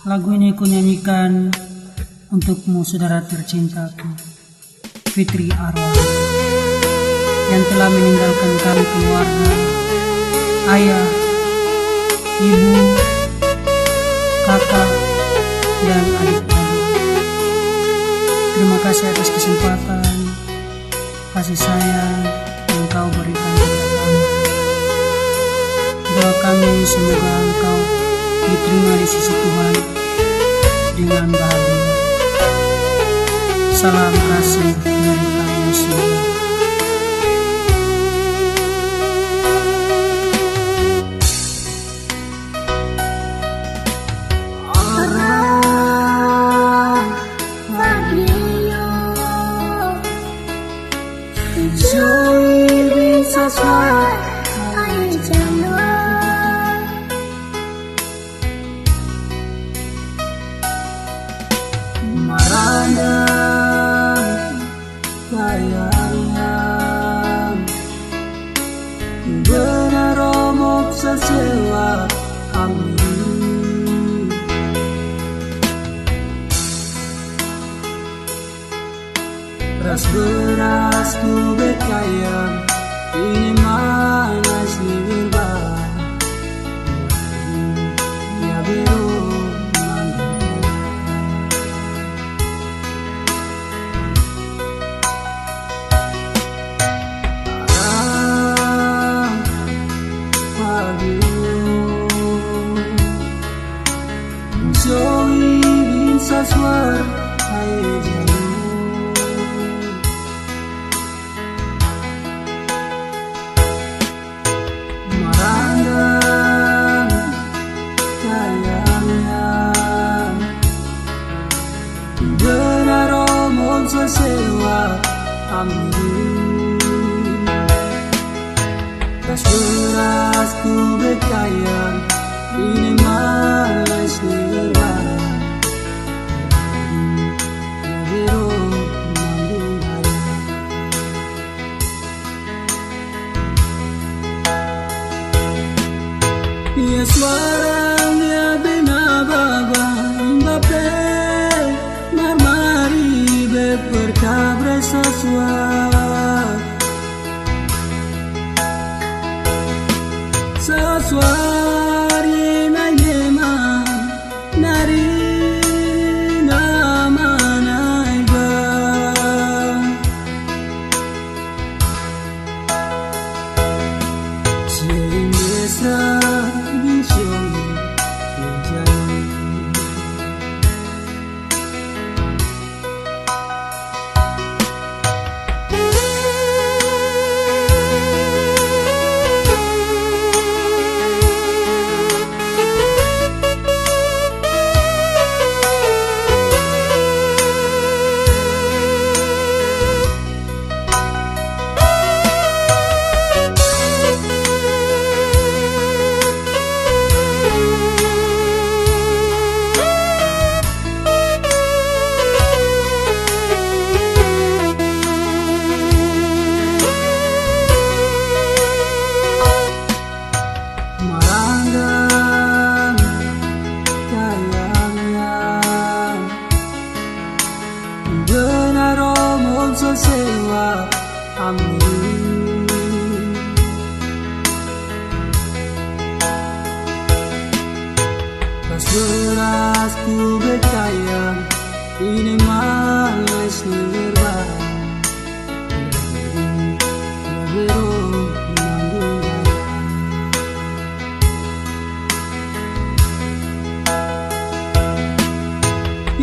Lagu ini aku nyanyikan untukmu saudara tercintaku, Fitri Arwan, yang telah meninggalkan kami keluarga, ayah, ibu, kakak, dan adik-adik. Terima kasih atas kesempatan, kasih sayang yang kau berikan kepada kami. Doa kami semoga engkau diterima di sisi Tuhan dengan bahagia. Salam kasih dari kami semua. Sewa kami ras beras ku bekayam ini manas ni berbah ya biru Saswar hai jalu marandang kayangnya benar omong sesewa amin kas beras ku bekayang ini malas nirwana ya suaranya benababa imbape marmari beperkabra saswari na yema nari nama naiba Sindesa sewa amin pas beras ku bekayam ini malas nirba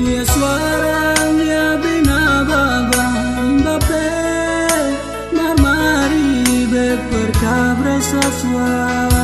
ya suaranya benababa imbape marmari beperkabra saswar